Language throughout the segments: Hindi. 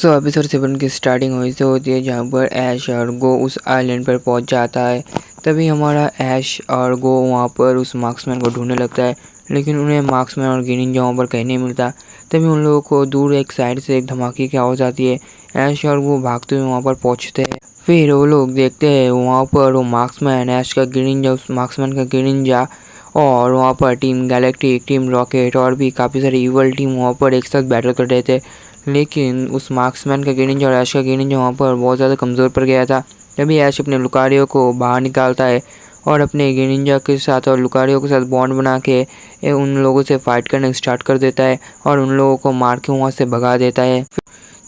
सो एपिसोड 7 की स्टार्टिंग हुई से होती है जहाँ पर ऐश और गो उस आइलैंड पर पहुँच जाता है। तभी हमारा ऐश और गो वहाँ पर उस मार्क्समैन को ढूंढने लगता है, लेकिन उन्हें मार्क्समैन और ग्रीनिंजा वहाँ पर कहीं नहीं मिलता। तभी उन लोगों को दूर एक साइड से एक धमाके की आवाज़ आती है। ऐश और वो भागते हुए वहाँ पर पहुँचते हैं। फिर वो लोग देखते हैं वहाँ पर वो मार्क्समैन, ऐश का ग्रीनिंजा, उस मार्क्समैन का ग्रीनिंजा और वहाँ पर टीम गैलेक्टिक, टीम रॉकेट और भी काफ़ी सारी इवल टीम वहाँ पर एक साथ बैटल कर रहे थे। लेकिन उस मार्क्समैन का ग्रीनिंजा और ऐश का ग्रीनिंजा वहाँ पर बहुत ज़्यादा कमज़ोर पड़ गया था। तभी ऐश अपने लुकारियो को बाहर निकालता है और अपने ग्रीनिंजा के साथ और लुकारियो के साथ बॉन्ड बना के उन लोगों से फाइट करना स्टार्ट कर देता है और उन लोगों को मार के वहाँ से भगा देता है।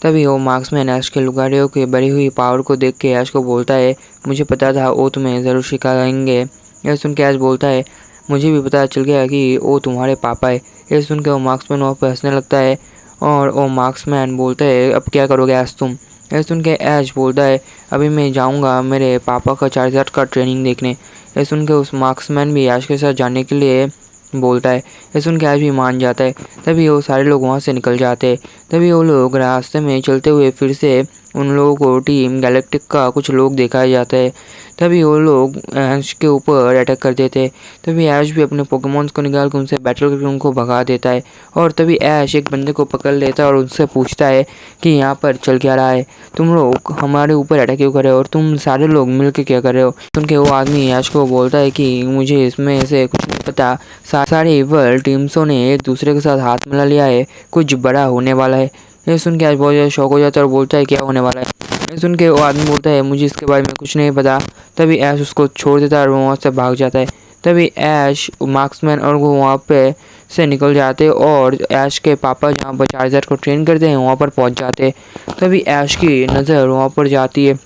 तभी वो मार्क्समैन ऐश के लुकारियो की बढ़ी हुई पावर को देख के ऐश को बोलता है, मुझे पता था वो तुम्हें ज़रूर सिखाएंगे। यह सुन के ऐश बोलता है, मुझे भी पता चल गया कि वो तुम्हारे पापा है। यह सुन के वो मार्क्समैन वहाँ पर हंसने लगता है और वो मार्क्समैन बोलता है, अब क्या करोगे ऐश तुम। यह सुन के ऐश बोलता है, अभी मैं जाऊँगा मेरे पापा का चार्जर का ट्रेनिंग देखने। यह सुन के उस मार्क्समैन भी ऐश के साथ जाने के लिए बोलता है। यह सुन के ऐश भी मान जाता है। तभी वो सारे लोग वहाँ से निकल जाते हैं। तभी वो लोग रास्ते में चलते हुए फिर से उन लोगों को टीम गैलेक्टिक का कुछ लोग दिखाया जाता है। तभी वो लोग ऐश के ऊपर अटैक कर देते हैं। तभी ऐश भी अपने पोकेमॉन्स को निकाल कर उनसे बैटल करके उनको भगा देता है। और तभी ऐश एक बंदे को पकड़ लेता है और उनसे पूछता है कि यहाँ पर चल क्या रहा है, तुम लोग हमारे ऊपर अटैक क्यों कर रहे हो और तुम सारे लोग मिल के क्या कर रहे हो। सुन के वो आदमी ऐश को बोलता है कि मुझे इसमें से कुछ नहीं पता, सारे इवल टीम्सों ने एक दूसरे के साथ हाथ मिला लिया है, कुछ बड़ा होने वाला है। ये सुन के ऐश बहुत ज़्यादा शौक हो जाता है और बोलता है क्या होने वाला है। ये सुन के वो आदमी बोलता है, मुझे इसके बारे में कुछ नहीं पता। तभी ऐश उसको छोड़ देता है और वहाँ से भाग जाता है। तभी ऐश, मार्क्समैन और वो वहाँ पे से निकल जाते और ऐश के पापा जहाँ पर चार्जर को ट्रेन करते हैं वहाँ पर पहुँच जाते। तभी ऐश की नज़र वहाँ पर जाती है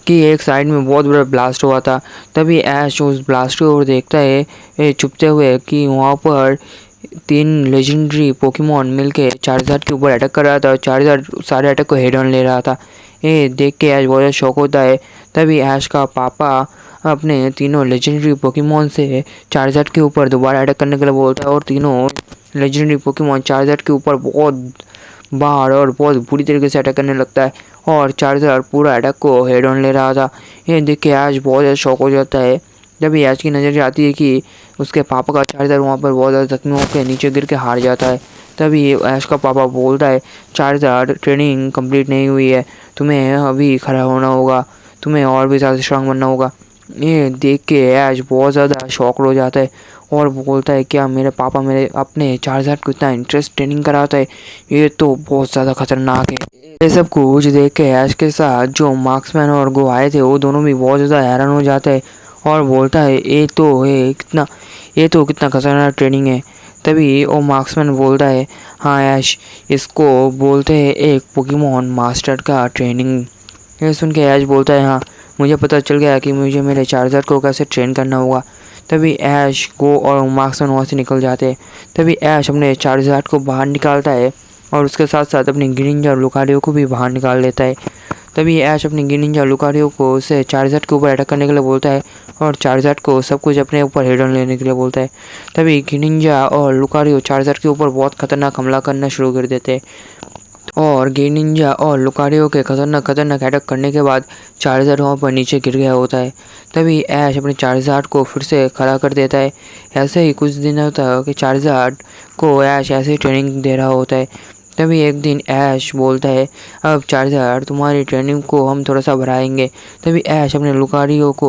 कि एक साइड में बहुत बड़ा ब्लास्ट हुआ था। तभी ऐश उस ब्लास्ट की ओर देखता है छुपते हुए कि वहाँ पर 3 लेजेंडरी पोकेमॉन मिलके चार्जर के ऊपर अटैक कर रहा था और चार्जर सारे अटैक को हेड ऑन ले रहा था। ये देख के ऐश बहुत ज़्यादा शौक होता है। तभी ऐश का पापा अपने तीनों लेजेंडरी पोकेमॉन से चार्जर के ऊपर दोबारा अटैक करने के लिए बोलता है और तीनों लेजेंडरी पोकेमॉन चार्जर के ऊपर बहुत बार और बहुत बुरी तरीके से अटैक करने लगता है और चार्जर पूरा अटैक को हेड ऑन ले रहा था। ये देख के ऐश बहुत ज़्यादा शौक हो जाता है। जब ऐश की नज़र जाती है कि उसके पापा का चार्जर वहाँ पर बहुत ज़्यादा जख्मी होकर नीचे गिर के हार जाता है। तभी ऐश का पापा बोलता है, चार्जर ट्रेनिंग कंप्लीट नहीं हुई है, तुम्हें अभी खड़ा होना होगा, तुम्हें और भी ज़्यादा स्ट्रांग बनना होगा। ये देख के ऐश बहुत ज़्यादा शौक हो जाता है और बोलता है, क्या मेरे पापा मेरे अपने चार्जर को इतना इंटरेस्ट ट्रेनिंग कराता है, ये तो बहुत ज़्यादा खतरनाक है। ये सब कुछ देख के ऐश के साथ जो मार्क्समैन और गो आए थे वो दोनों भी बहुत ज़्यादा हैरान हो जाते हैं और बोलता है, ये तो कितना खतरनाक ट्रेनिंग है। तभी वो मार्क्समैन बोलता है, हाँ ऐश, इसको बोलते हैं एक पोकेमॉन मास्टर का ट्रेनिंग। ये सुन के ऐश बोलता है, हाँ मुझे पता चल गया कि मुझे मेरे चार्जर को कैसे ट्रेन करना होगा। तभी ऐश, गो और मार्क्समैन वहाँ से निकल जाते हैं। तभी ऐश अपने चार्जर को बाहर निकालता है और उसके साथ साथ अपने ग्रीनिंजा और लुकारियो को भी बाहर निकाल लेता है। तभी ऐश अपने ग्रीनिंजा और लुकारियो को उसे चार्जर के ऊपर अटैक करने के लिए बोलता है और चार्जर को सब कुछ अपने ऊपर हेड ऑन लेने के लिए बोलता है। तभी ग्रीनिंजा और लुकारियो चार्जर के ऊपर बहुत खतरनाक हमला करना शुरू कर देते हैं और ग्रीनिंजा और लुकारियो के खतरनाक अटैक करने के बाद चार्जर वहाँ पर नीचे गिर गया होता है। तभी ऐश अपने चार्जर को फिर से खड़ा कर देता है। ऐसे ही कुछ दिन होता है कि चार्जर को ऐश ऐसे ही ट्रेनिंग दे रहा होता है। तभी एक दिन ऐश बोलता है, अब चार्जर तुम्हारी ट्रेनिंग को हम थोड़ा सा बढ़ाएंगे। तभी ऐश अपने लुकारियो को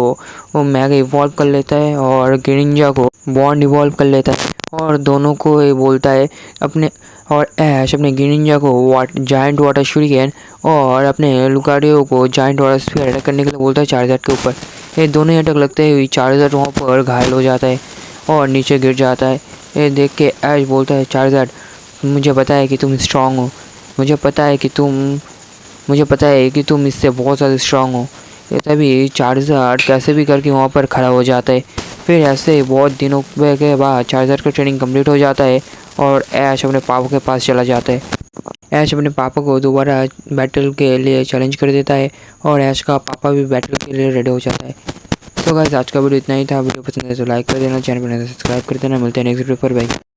वो मैगा इवॉल्व कर लेता है और ग्रीनिंजा को बॉन्ड इवॉल्व कर लेता है और दोनों को ये बोलता है अपने, और ऐश अपने ग्रीनिंजा को जायंट वाटर शूरिकेन और अपने लुकारियो को जायंट वाटर स्फीयर अटैक करने के लिए बोलता है चार्जर के ऊपर। ये दोनों ही अटैक लगते हुए चार्जर वहाँ पर घायल हो जाता है और नीचे गिर जाता है। ये देख के ऐश बोलता है, चार्जर मुझे पता है कि तुम स्ट्रांग हो, मुझे पता है कि तुम इससे बहुत ज़्यादा स्ट्रांग हो। ये तभी चार्जर कैसे भी करके वहाँ पर खड़ा हो जाता है। फिर ऐसे बहुत दिनों के बाद चार्जर का ट्रेनिंग कंप्लीट हो जाता है और ऐश अपने पापा के पास चला जाता है। ऐश अपने पापा को दोबारा बैटल के लिए चैलेंज कर देता है और ऐश का पापा भी बैटल के लिए रेडी हो जाता है। तो गाइस आज का वीडियो इतना ही था। वीडियो पसंद है तो लाइक कर देना, चैनल पर सब्सक्राइब कर देना। मिलते हैं नेक्स्ट वीडियो पर, बाय।